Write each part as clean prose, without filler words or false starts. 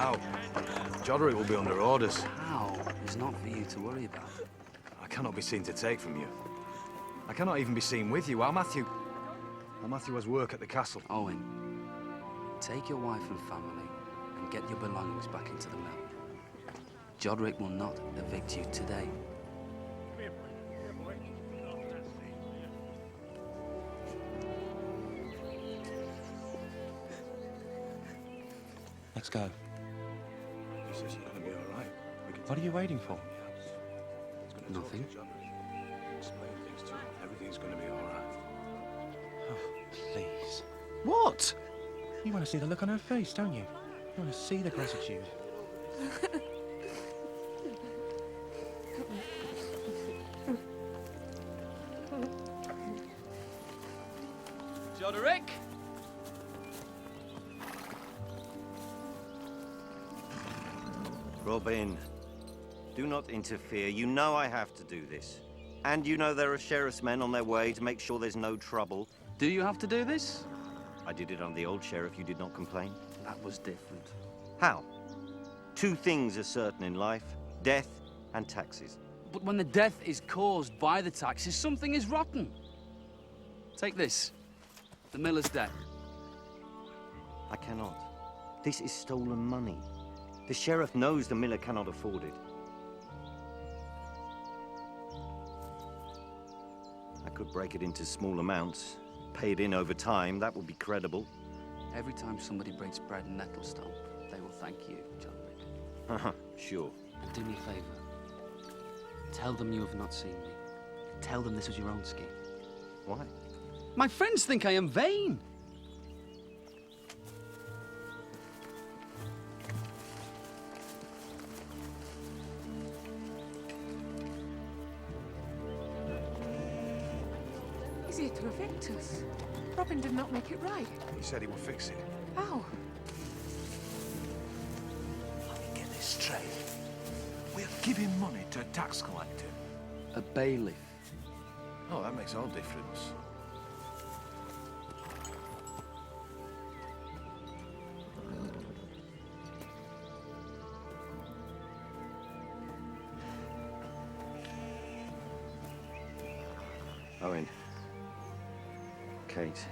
out. Joderick will be under orders. How is not for you to worry about. I cannot be seen to take from you. I cannot even be seen with you. While Matthew has work at the castle. Owen, take your wife and family and get your belongings back into the mill. Joderick will not evict you today. Let's go. He says you're going to be all right. What are you waiting for? Nothing. Explain things to him. Everything's going to be all right. Oh, please. What? You want to see the look on her face, don't you? You want to see the gratitude. Joderick! Robin, do not interfere. You know I have to do this. And you know there are sheriff's men on their way to make sure there's no trouble. Do you have to do this? I did it on the old sheriff. You did not complain. That was different. How? Two things are certain in life: death and taxes. But when the death is caused by the taxes, something is rotten. Take this. The miller's debt. I cannot. This is stolen money. The sheriff knows the miller cannot afford it. I could break it into small amounts, pay it in over time. That would be credible. Every time somebody breaks bread in Nettlestone, they will thank you, Joderick. Sure. And do me a favor. Tell them you have not seen me. Tell them this was your own scheme. Why? My friends think I am vain. Is he to evict us? Robin did not make it right. He said he will fix it. How? Let me get this straight. We're giving money to a tax collector. A bailiff. Oh, that makes all difference. Owen. Kate.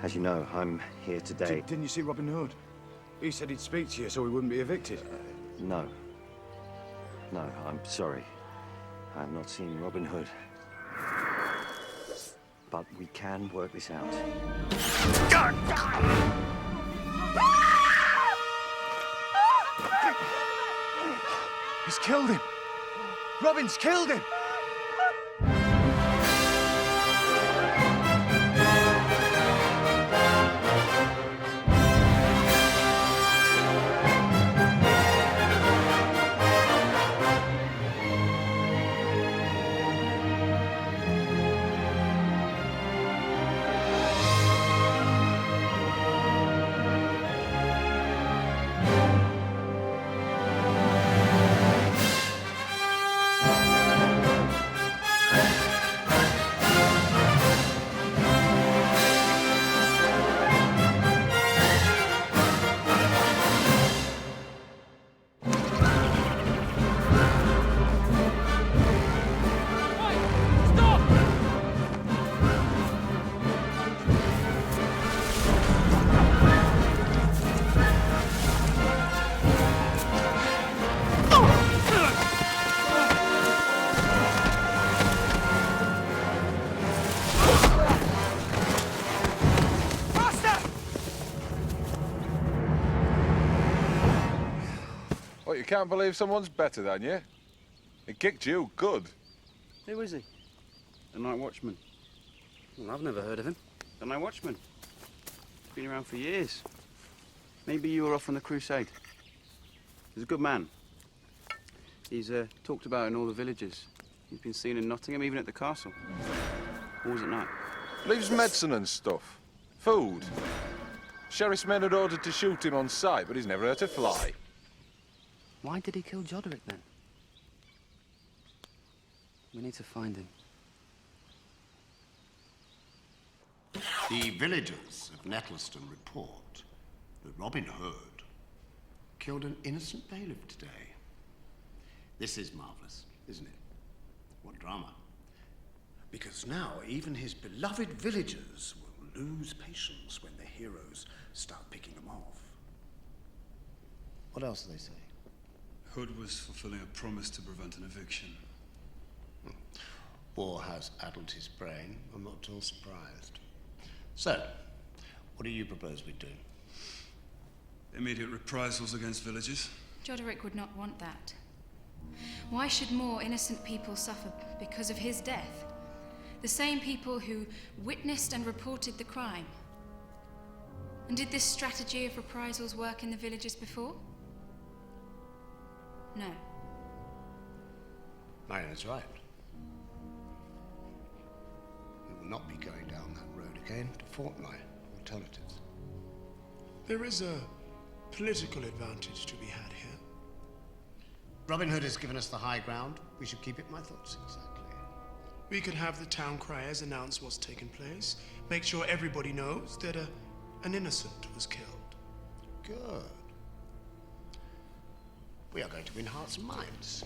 As you know, I'm here today. Didn't you see Robin Hood? He said he'd speak to you so he wouldn't be evicted. No. No, I'm sorry. I have not seen Robin Hood. But we can work this out. He's killed him! Robin's killed him! What, you can't believe someone's better than you? He kicked you good. Who is he? The Night Watchman. Well, I've never heard of him. The Night Watchman. Been around for years. Maybe you were off on the crusade. He's a good man. He's talked about in all the villages. He's been seen in Nottingham, even at the castle. Always at night. Leaves medicine and stuff. Food. Sheriff's men had ordered to shoot him on sight, but he's never hurt a fly. Why did he kill Joderick, then? We need to find him. The villagers of Nettlestone report that Robin Hood killed an innocent bailiff today. This is marvelous, isn't it? What drama. Because now even his beloved villagers will lose patience when the heroes start picking them off. What else do they say? Hood was fulfilling a promise to prevent an eviction. War has addled his brain. I'm not at all surprised. So, what do you propose we do? Immediate reprisals against villages. Joderick would not want that. Why should more innocent people suffer because of his death? The same people who witnessed and reported the crime. And did this strategy of reprisals work in the villages before? No. Marion's right. We will not be going down that road again to fortnight alternatives. There is a political advantage to be had here. Robin Hood has given us the high ground. We should keep it, my thoughts, exactly. We could have the town criers announce what's taken place, make sure everybody knows that an innocent was killed. Good. We are going to win hearts and minds.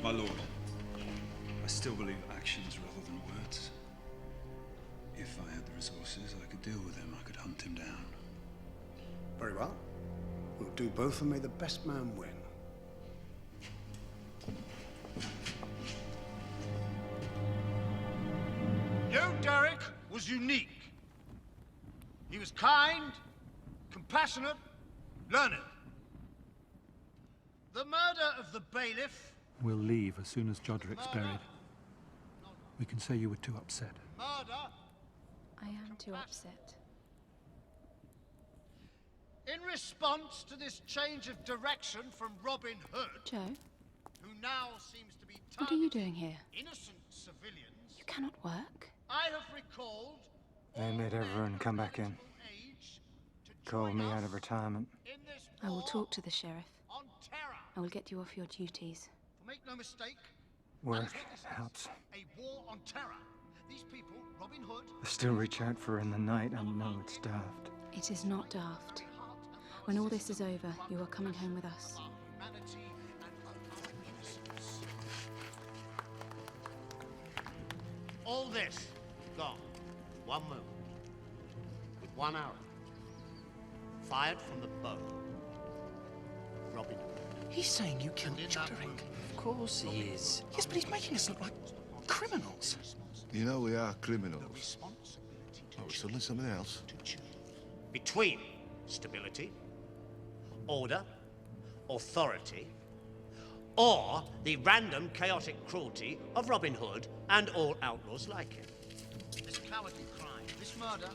My lord, I still believe actions rather than words. If I had the resources, I could deal with him. I could hunt him down. Very well. We'll do both and may the best man win. Derek was unique. He was kind, compassionate, learned. The murder of the bailiff... We'll leave as soon as Joderick's buried. We can say you were too upset. Murder... I am too upset. In response to this change of direction from Robin Hood... Joe? ...who now seems to be What are you doing here? Innocent civilians... You cannot work. I have recalled... They made everyone come back in. Called me out of retirement. I will talk to the sheriff. I will get you off your duties. Make no mistake. Work helps. A war on terror. These people, Robin Hood... I still reach out for her in the night. I know it's daft. It is not daft. When all this is over, you are coming home with us. All this gone. One move. With one arrow. Fired from the bow. Robin Hood. He's saying you killed Joderick. Of course he is. Yes, but he's making us look like criminals. You know we are criminals. Oh, we're suddenly something else. Between stability, order, authority, or the random chaotic cruelty of Robin Hood and all outlaws like him. This cowardly crime, this murder,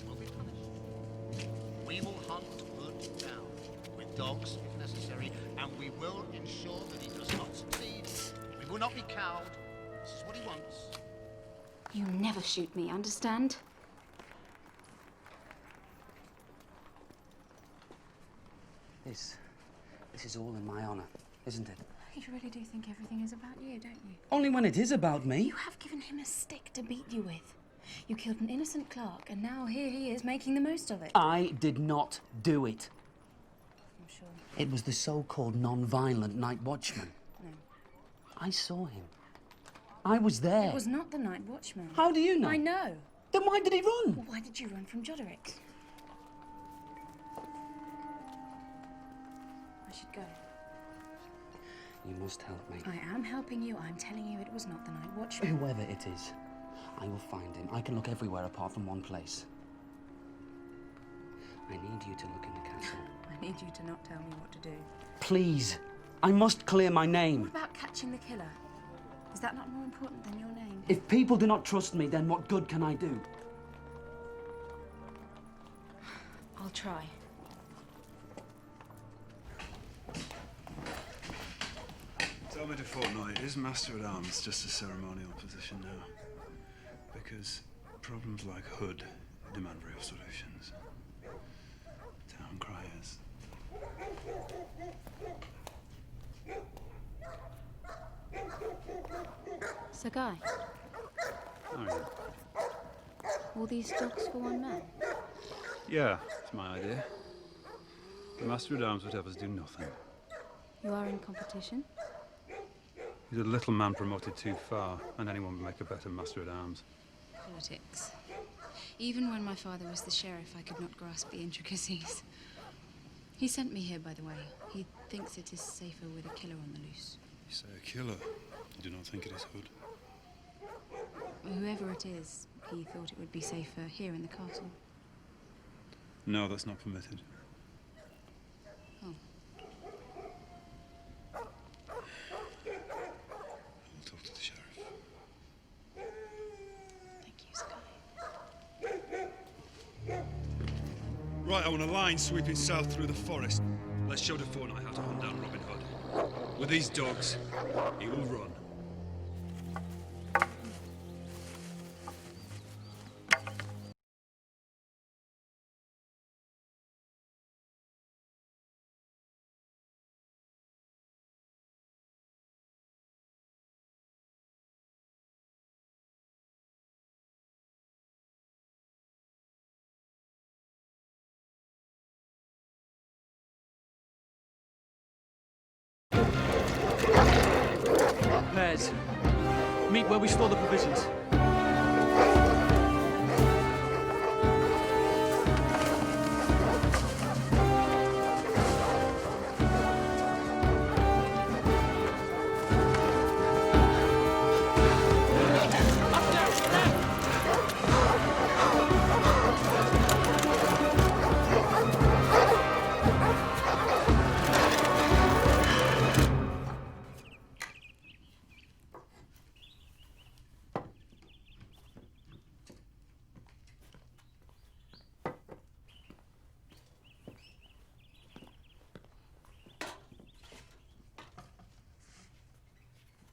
will be punished. We will hunt Hood down, with dogs if necessary, and we will ensure that he does not succeed. We will not be cowed. This is what he wants. You never shoot me, understand? This is all in my honor, isn't it? You really do think everything is about you, don't you? Only when it is about me. You have given him a stick to beat you with. You killed an innocent clerk, and now here he is making the most of it. I did not do it. I'm sure. It was the so-called non-violent night watchman. No. I saw him. I was there. It was not the night watchman. How do you know? I know. Then why did he run? Well, why did you run from Joderick? I should go. You must help me. I am helping you. I'm telling you it was not the night watchman. Whoever it is, I will find him. I can look everywhere apart from one place. I need you to look in the castle. I need you to not tell me what to do. Please. I must clear my name. What about catching the killer? Is that not more important than your name? If people do not trust me, then what good can I do? I'll try. Tell me to fortnight, is Master at Arms just a ceremonial position now? Because problems like Hood demand real solutions. Town criers. Sir Guy, Oh, yeah. all these dogs for one man? Yeah, it's my idea. The Master at Arms would have us do nothing. You are in competition? He's a little man promoted too far, and anyone would make a better Master at Arms. Politics. Even when my father was the sheriff, I could not grasp the intricacies. He sent me here, by the way. He thinks it is safer with a killer on the loose. You say a killer. You do not think it is Hood? Whoever it is, he thought it would be safer here in the castle. No, that's not permitted. Oh. I'll talk to the sheriff. Thank you, Sky. Right, I want a line sweeping south through the forest. Let's show the fortnight how to hunt down Robin Hood. With these dogs, he will run. Pairs. Meet where we store the provisions.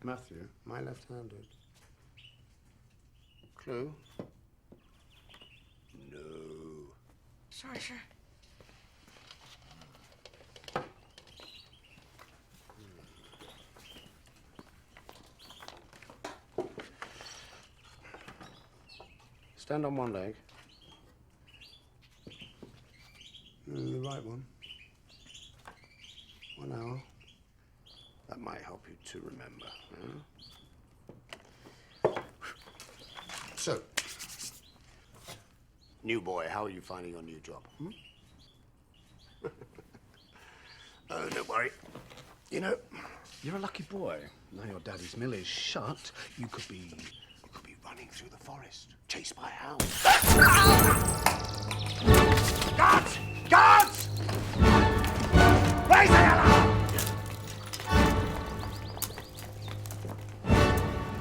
Matthew, my left-handed. Clue? No. Sorry, sir. Stand on one leg. The right one. 1 hour. That might help you to remember. Huh? So, new boy, how are you finding your new job? Hmm? Oh, don't worry. You know, you're a lucky boy. Now your daddy's mill is shut, you could be running through the forest, chased by hounds. Guards! Guards! Raise the alarm!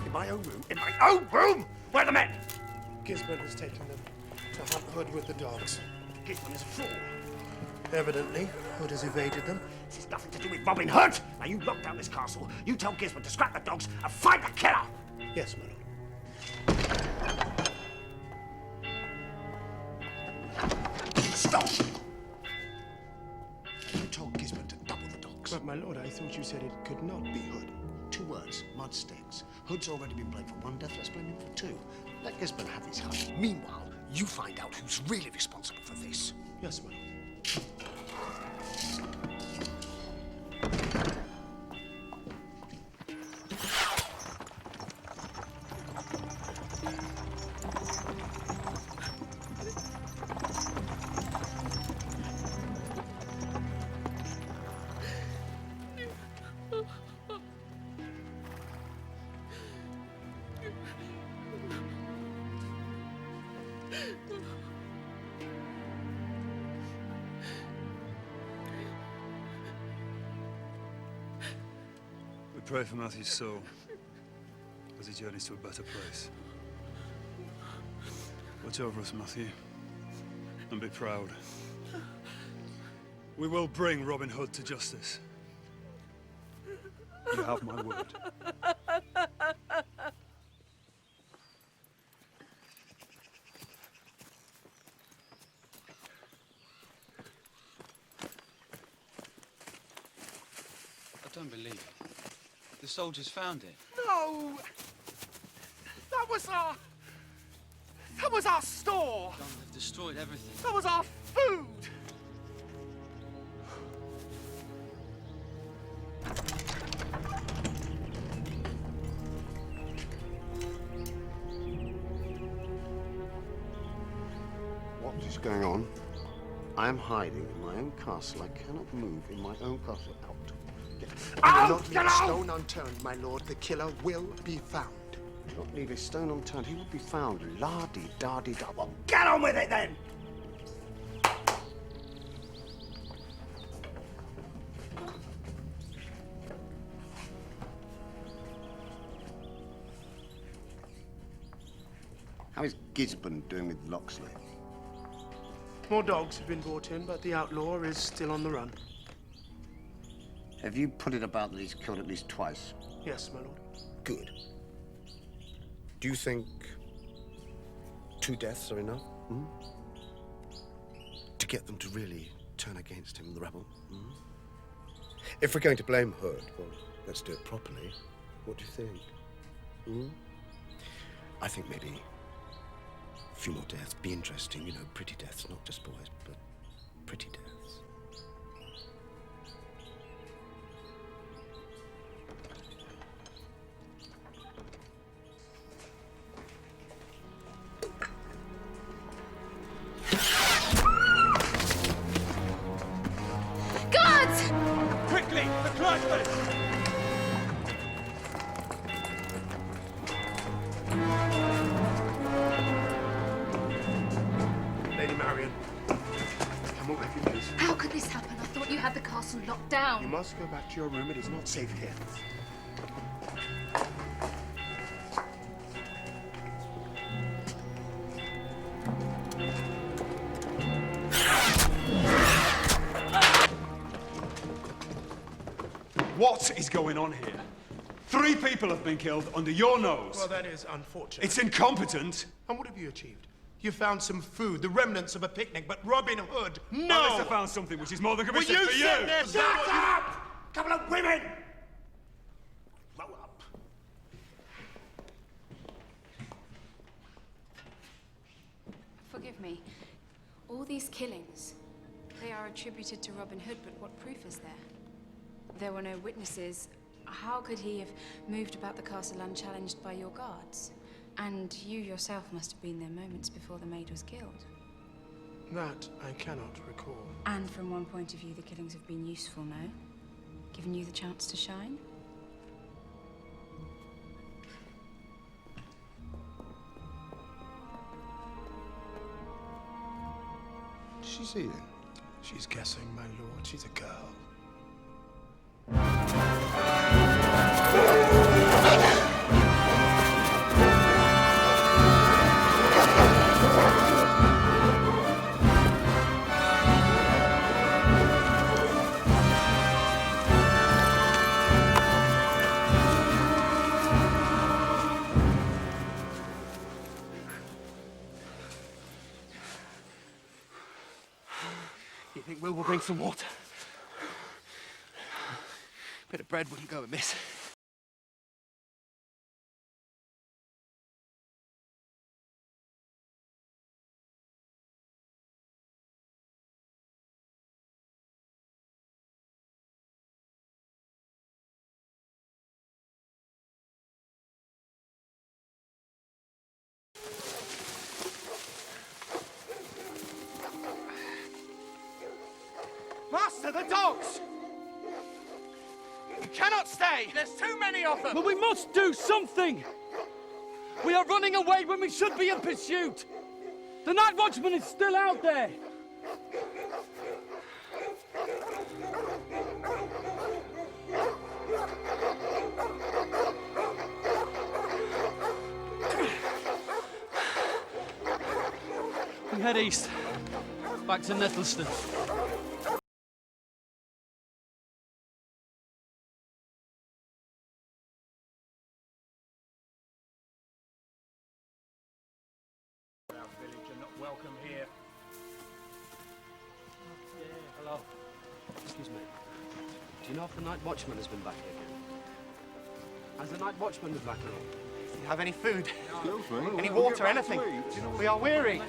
In my own room? In my own room? Where are the men? Gisborne has taken them to hunt Hood with the dogs. Gisborne is a fool. Evidently, Hood has evaded them. This has nothing to do with Robin Hood. Now you lock down this castle, you tell Gisborne to scrap the dogs and find the killer. Yes, my lord. Stop! You told Gisborne to double the dogs. But, my lord, I thought you said it could not be Hood. 2 words, mud sticks. Hood's already been blamed for 1 death, let's blame him for 2. Let Gisborne have his hunt. Meanwhile, you find out who's really responsible for this. Yes, my lord. We pray for Matthew's soul as he journeys to a better place. Watch over us, Matthew, and be proud. We will bring Robin Hood to justice. You have my word. I don't believe it. The soldiers found it. No! That was our store! They've destroyed everything. That was our food! going on. I am hiding in my own castle. I cannot move in my own castle. Out. I will not leave a stone unturned, my lord. The killer will be found. Not leave a stone unturned. He will be found. La-di-da-di-da. Well, Get on with it then! how is Gisborne doing with Locksley? More dogs have been brought in, but the outlaw is still on the run. Have you put it about that he's killed at least twice? Yes, my lord. Good. Do you think 2 deaths are enough? To get them to really turn against him, the rebel? If we're going to blame Hood, well, let's do it properly. What do you think? I think maybe a few more deaths. Be interesting, you know, pretty deaths, not just boys, but pretty deaths. Guards! Quickly, the Clydefords! Lady Marion, come on, baby, please. How could this happen? I thought you had the castle locked down. You must go back to your room. It is not safe here. What is going on here? 3 people have been killed under your nose. Well, that is unfortunate. It's incompetent. And what have you achieved? You found some food, the remnants of a picnic, but Robin Hood, no! Unless I found something which is more than Will commission you for sit you. there? Shut up! Couple of women! Grow up. Forgive me. All these killings, they are attributed to Robin Hood, but what proof is there? There were no witnesses. How could he have moved about the castle unchallenged by your guards? And you yourself must have been there moments before the maid was killed. That I cannot recall. And from one point of view, the killings have been useful, no? Given you the chance to shine? She's here. She's guessing, my lord. She's a girl. You think Will bring some water? Bit of bread wouldn't go amiss. Master, the dogs! You cannot stay! There's too many of them! But we must do something! We are running away when we should be in pursuit! The night watchman is still out there! We head east, back to Nettleston. Welcome here. Hello. Excuse me. Do you know if the night watchman has been back here again? Has the night watchman been back here? Do you have any food? Excuse me? Any water, anything? We are weary.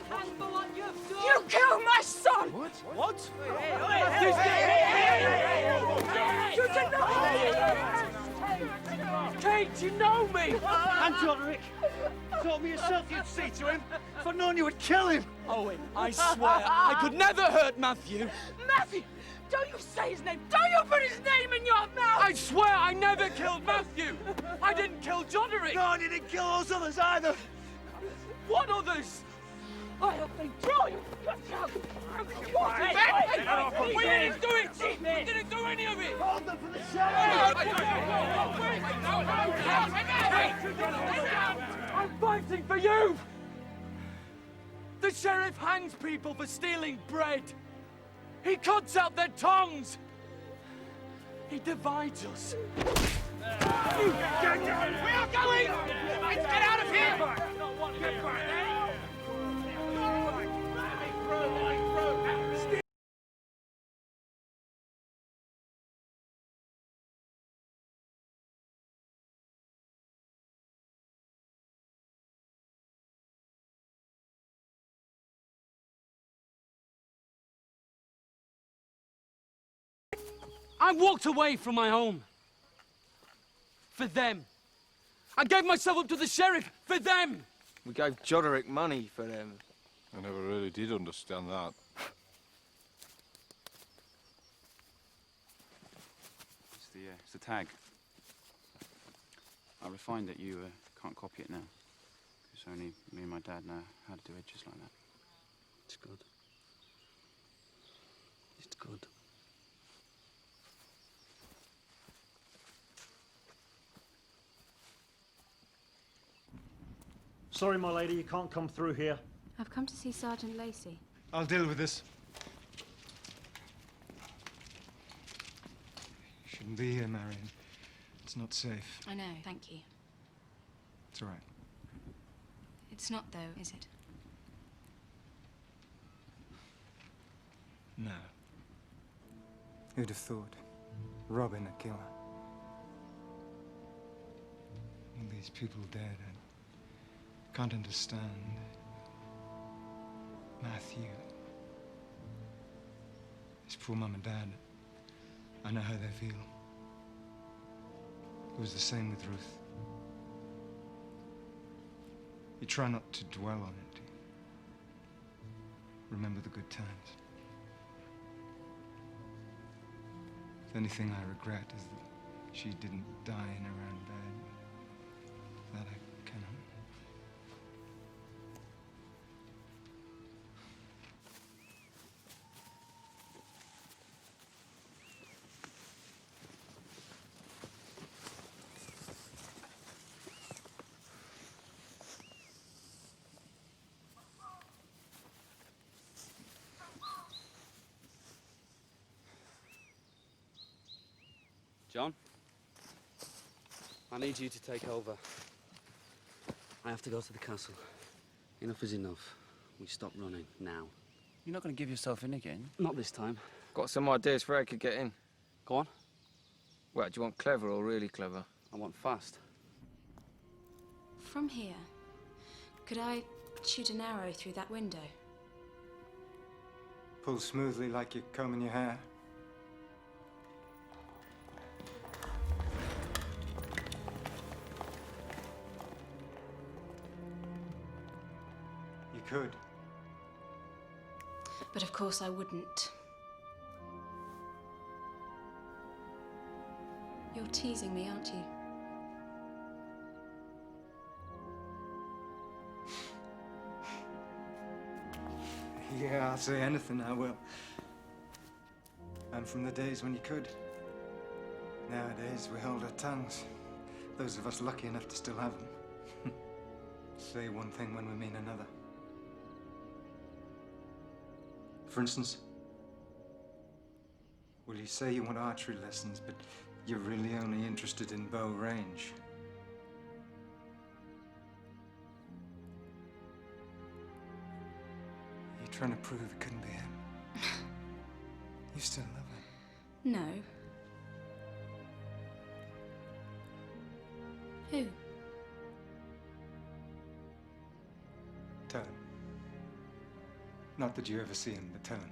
You killed my son! What? What? You did not! Kate, you know me! And Joderick, told me yourself you'd see to him. If I'd known you would kill him. Owen, I swear, I could never hurt Matthew. Matthew! Don't you say his name! Don't you put his name in your mouth! I swear I never killed Matthew! I didn't kill Joderick! No, and you didn't kill those others either. What others? I have been through you! We didn't do it! We didn't do any of it! Hold them for the sheriff! I'm fighting for you! The sheriff hangs people for stealing bread. He cuts out their tongues. He divides us. We are going! Let's get out of here! I walked away from my home. For them. I gave myself up to the sheriff for them. We gave Joderick money for them. I never really did understand that. It's the tag. I refined it. You can't copy it now. Because only me and my dad know how to do it just like that. It's good. It's good. Sorry, my lady, you can't come through here. I've come to see Sergeant Lacey. I'll deal with this. Shouldn't be here, Marion. It's not safe. I know, thank you. It's all right. It's not, though, is it? No. Who'd have thought? Robin a killer. All these people dead. I can't understand. Matthew. His poor mum and dad. I know how they feel. It was the same with Ruth. You try not to dwell on it. Remember the good times. The only thing I regret is that she didn't die in her own bed. That I cannot. John? I need you to take over. I have to go to the castle. Enough is enough. We stop running, now. You're not going to give yourself in again? Not this time. Got some ideas for how I could get in. Go on. Well, do you want clever or really clever? I want fast. From here, could I shoot an arrow through that window? Pull smoothly like you're combing your hair. You could. But of course I wouldn't. You're teasing me, aren't you? Yeah, I'll say anything, I will. And from the days when you could. Nowadays, we hold our tongues. Those of us lucky enough to still have them. Say one thing when we mean another. For instance, will you say you want archery lessons, but you're really only interested in bow range? You're trying to prove it couldn't be him. You still love him. No. Who? Tone. Not that you ever see him, but Tone.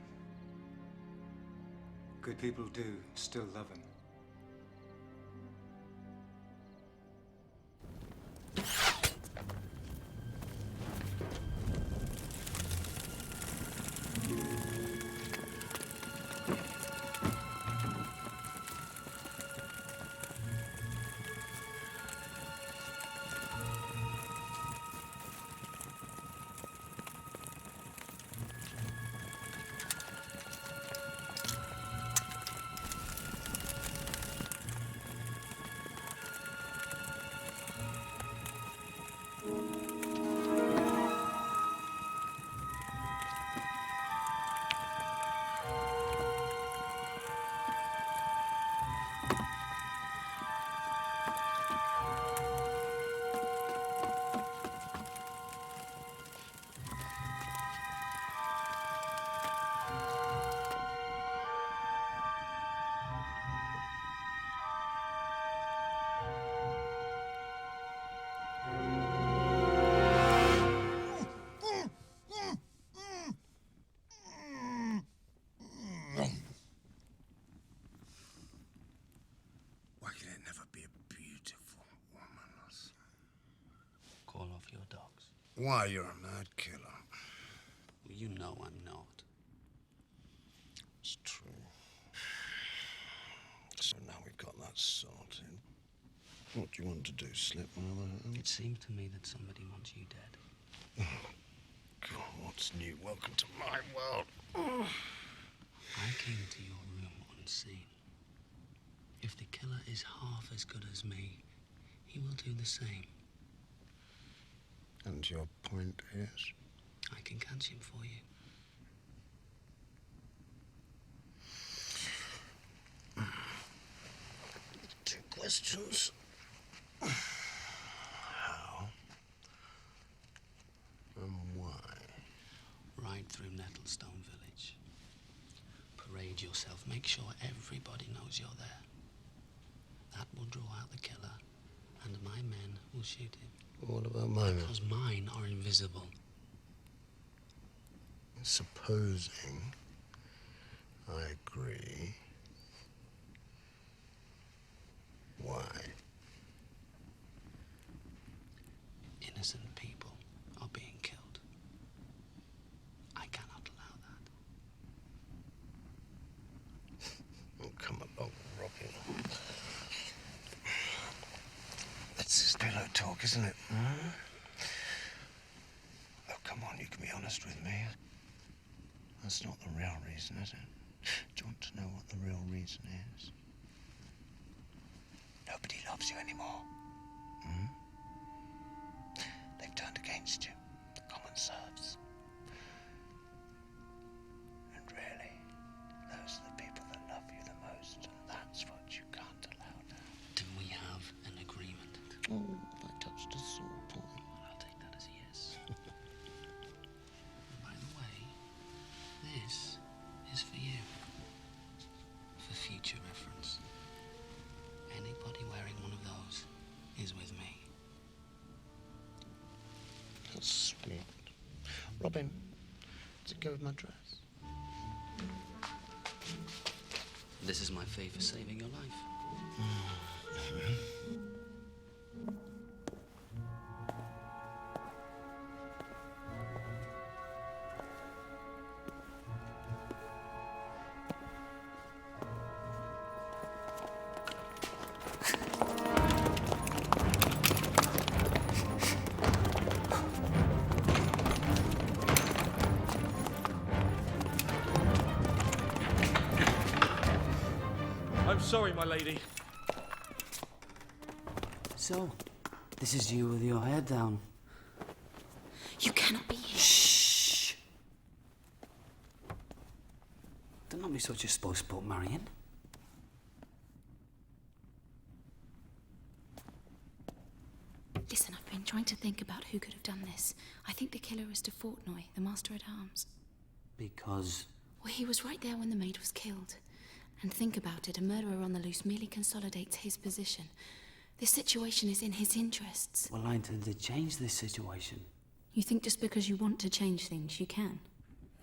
Good people do still love him. why you're a mad killer. Well, you know I'm not. It's true. So now we've got that sorted. What do you want to do, slip another hand? It seemed to me that somebody wants you dead. Oh, God, what's new? Welcome to my world. Oh. I came to your room unseen. If the killer is half as good as me, he will do the same. And your point is? I can catch him for you. Two questions. How and why? Ride through Nettlestone Village. Parade yourself. Make sure everybody knows you're there. That will draw out the killer, and my men will shoot him. What about my men? Because mine are invisible. Supposing I agree, why? Innocent people are being killed. I cannot allow that. Oh, come along, Robin. This is pillow talk, isn't it? Hmm? Oh, come on, you can be honest with me. That's not the real reason, is it? Do you want to know what the real reason is? Nobody loves you anymore. Hmm? They've turned against you, the common serfs. And really, those are the people that love you the most, and that's what you can't allow now. Do we have an agreement? Oh, I touched a sore point. I'll take that as a yes. By the way, this is for you. For future reference. Anybody wearing one of those is with me. That's sweet. Robin, does it go with my dress? This is my fee for saving your life. I'm sorry, my lady. So, this is you with your head down. You cannot be here. Shh! Do not be such a spoilsport, Marion. Listen, I've been trying to think about who could have done this. I think the killer is de Fourtenoy, the Master-at-Arms. Because Well, he was right there when the maid was killed. And think about it, a murderer on the loose merely consolidates his position. This situation is in his interests. well, I intend to change this situation. You think just because you want to change things, you can?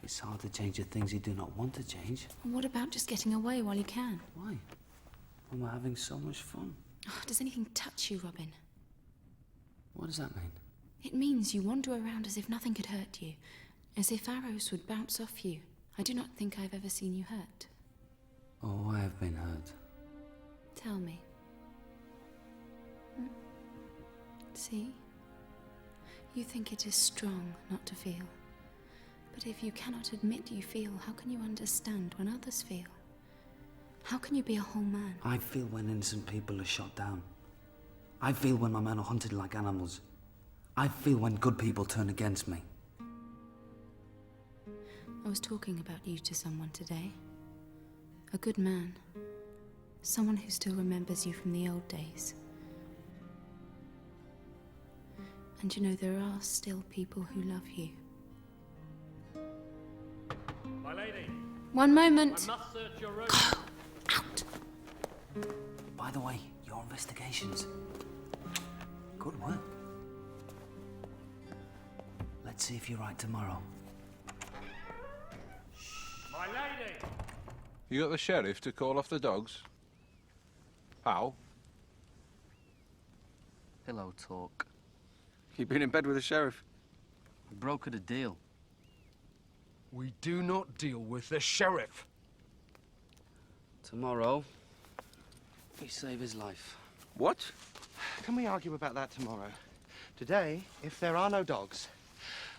It's hard to change the things you do not want to change. And what about just getting away while you can? Why? When we're having so much fun. Oh, does anything touch you, Robin? What does that mean? It means you wander around as if nothing could hurt you, as if arrows would bounce off you. I do not think I've ever seen you hurt. Oh, I have been hurt. Tell me. See? You think it is strong not to feel. But if you cannot admit you feel, how can you understand when others feel? How can you be a whole man? I feel when innocent people are shot down. I feel when my men are hunted like animals. I feel when good people turn against me. I was talking about you to someone today. A good man. Someone who still remembers you from the old days. And you know, there are still people who love you. My lady. One moment. I must search your room. Out. By the way, your investigations. Good work. Let's see if you're right tomorrow. My lady. You got the sheriff to call off the dogs? How? Pillow talk. You've been in bed with the sheriff? We brokered a deal. We do not deal with the sheriff. Tomorrow, we save his life. What? Can we argue about that tomorrow? Today, if there are no dogs,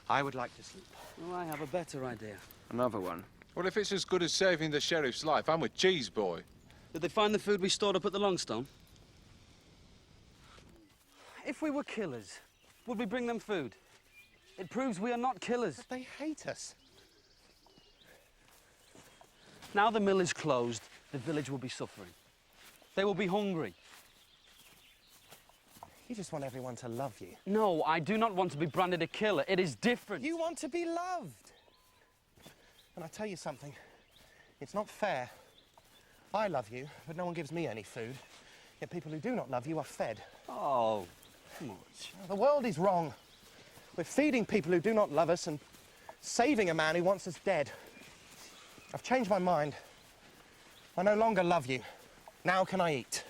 I would like to sleep. Oh, I have a better idea. Another one. Well, if it's as good as saving the sheriff's life, I'm with Cheese Boy. Did they find the food we stored up at the Longstone? If we were killers, would we bring them food? It proves we are not killers. But they hate us. Now the mill is closed, the village will be suffering. They will be hungry. You just want everyone to love you. No, I do not want to be branded a killer. It is different. You want to be loved. And I tell you something, it's not fair. I love you, but no one gives me any food. Yet people who do not love you are fed. Oh, much. The world is wrong. We're feeding people who do not love us and saving a man who wants us dead. I've changed my mind. I no longer love you. Now can I eat?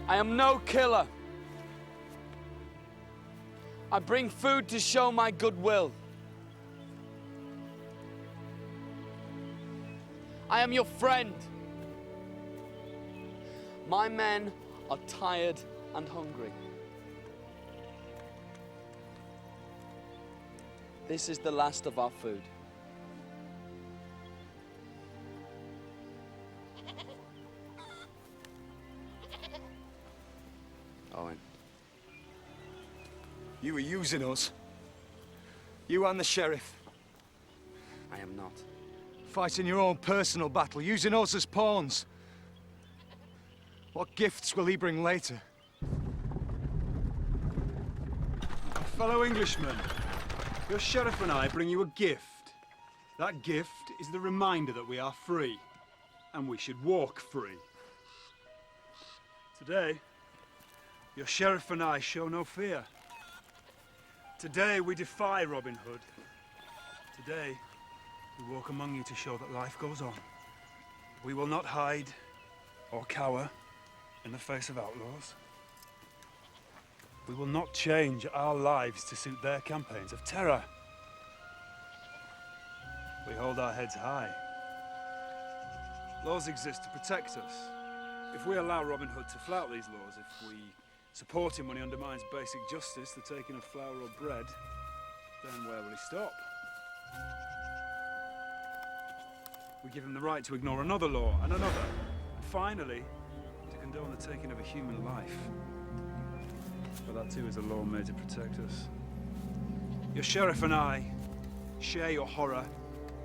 I am no killer. I bring food to show my goodwill. I am your friend. My men are tired and hungry. This is the last of our food. Owen. You were using us. You and the sheriff. I am not. Fighting your own personal battle, using us as pawns. What gifts will he bring later? Fellow Englishmen, your sheriff and I bring you a gift. That gift is the reminder that we are free, and we should walk free. Today, your sheriff and I show no fear. Today, we defy Robin Hood. Today, we walk among you to show that life goes on. We will not hide or cower in the face of outlaws. We will not change our lives to suit their campaigns of terror. We hold our heads high. Laws exist to protect us. If we allow Robin Hood to flout these laws, if we support him when he undermines basic justice, the taking of flour or bread, then where will he stop? We give him the right to ignore another law and another, and finally, to condone the taking of a human life. But that too is a law made to protect us. Your sheriff and I share your horror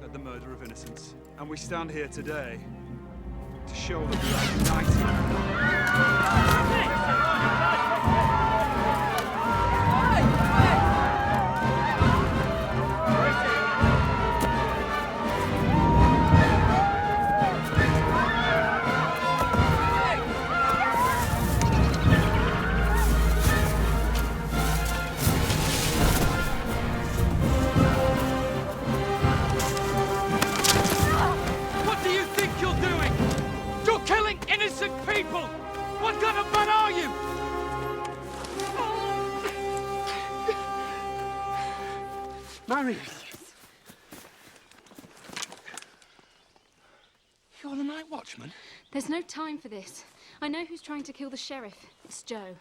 at the murder of innocents, and we stand here today to show that we are united. What do you think you're doing? You're killing innocent people! What kind of man are you? Marion! You're the night watchman? There's no time for this. I know who's trying to kill the sheriff. It's Joe.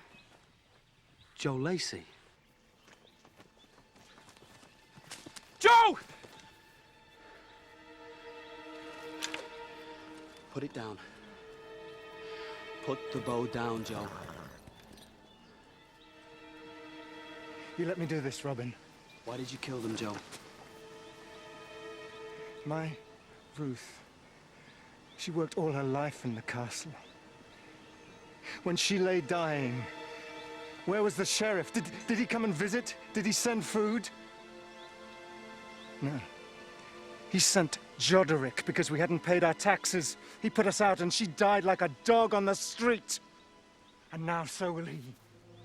Joe Lacey. Joe! Put it down. Put the bow down, Joe. You let me do this, Robin. Why did you kill them, Joe? My Ruth, she worked all her life in the castle. When she lay dying, where was the sheriff? Did he come and visit? Did he send food? No. He sent Joderick because we hadn't paid our taxes. He put us out and she died like a dog on the street. And now so will he.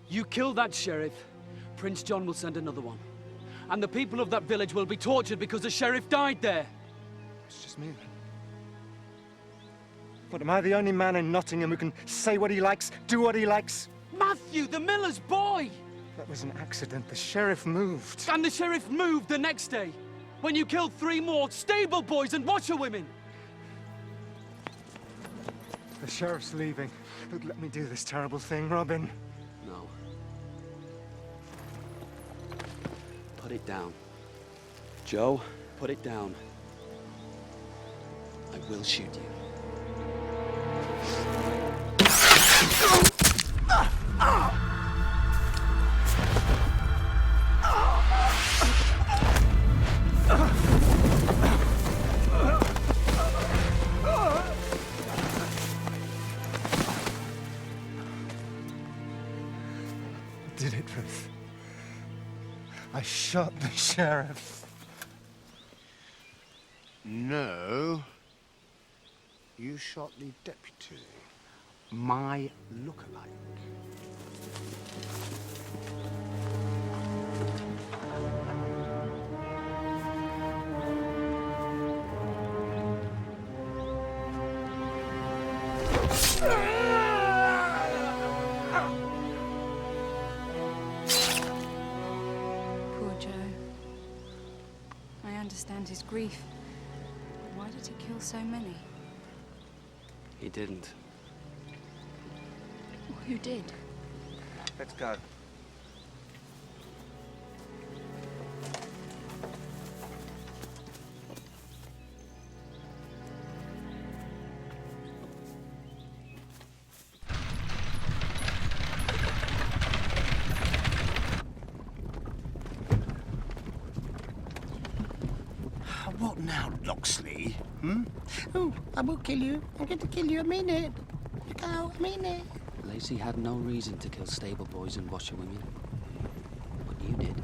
You kill that sheriff, Prince John will send another one. And the people of that village will be tortured because the sheriff died there. It's just me then. What, am I the only man in Nottingham who can say what he likes, do what he likes? Matthew, the miller's boy! That was an accident. The sheriff moved. And the sheriff moved the next day, when you killed 3 more stable boys and washerwomen. The sheriff's leaving. Don't let me do this terrible thing, Robin. No. Put it down. Joe, put it down. I will shoot you. Did it, Ruth? I shot the sheriff. No. You shot the deputy. My lookalike. Poor Joe. I understand his grief. Why did he kill so many? He didn't. Well, who did? Let's go. What now, Locksley? Oh, I will kill you. I'm going to kill you. I mean it. Go, I mean it. Lacey had no reason to kill stable boys and washerwomen. But you did.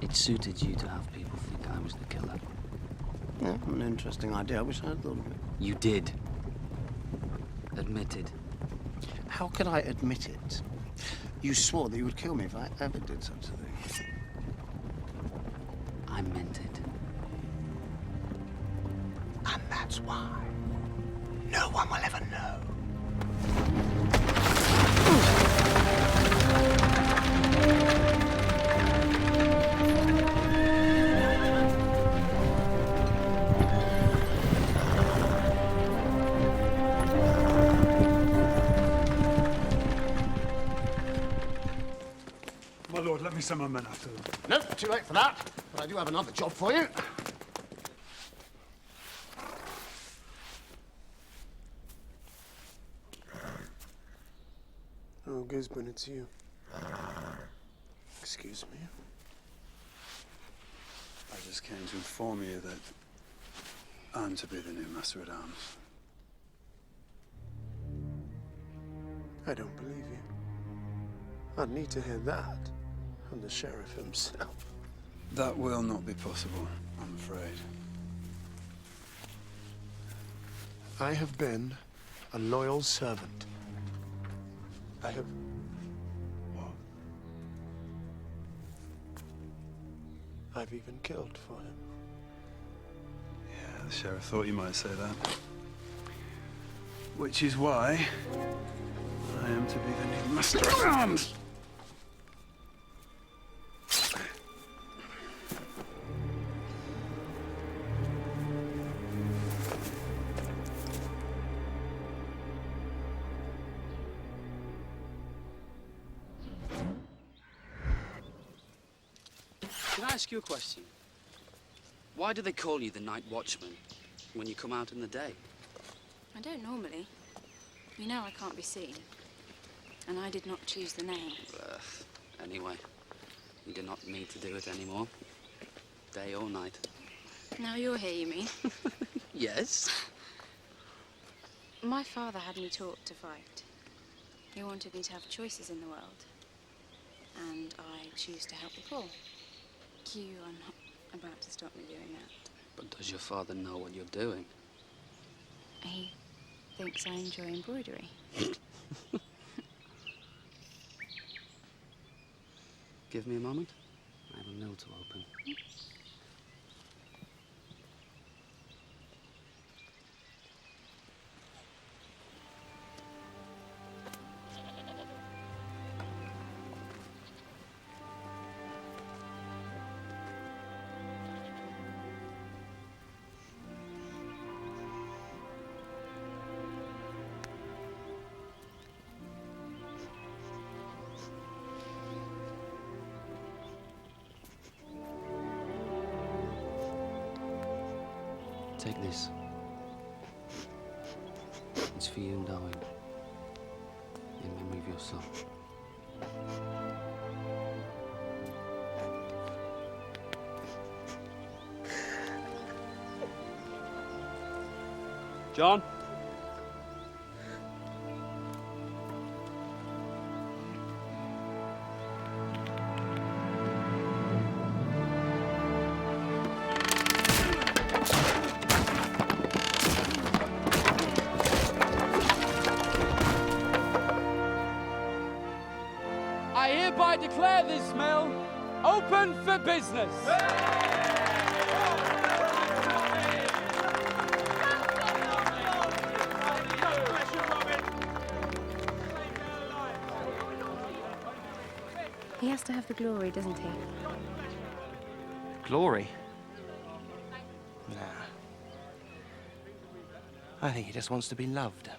It suited you to have people think I was the killer. Yeah, an interesting idea. I wish I had thought of it. You did. Admitted. How could I admit it? You swore that you would kill me if I ever did such a thing. I meant it. And that's why no one will ever know. My lord, let me send my men after them. Nope, too late for that. But I do have another job for you. Oh, Gisborne, it's you. Excuse me. I just came to inform you that I'm to be the new Master at Arms. I don't believe you. I'd need to hear that from the sheriff himself. That will not be possible, I'm afraid. I have been a loyal servant. I have... What? I've even killed for him. Yeah, the sheriff thought you might say that. Which is why I am to be the new Master at Arms. Can I ask you a question? Why do they call you the Night Watchman when you come out in the day? I don't normally. You know I can't be seen. And I did not choose the name. Anyway, you do not need to do it anymore. Day or night. Now you're here, you mean? Yes. My father had me taught to fight. He wanted me to have choices in the world. And I choose to help the poor. You are not about to stop me doing that. But does your father know what you're doing? He thinks I enjoy embroidery. Give me a moment. I have a mill to open. Take this. It's for you and Darwin. In memory of your son. John? I hereby declare this mill open for business. He has to have the glory, doesn't he? Glory? Nah. I think he just wants to be loved.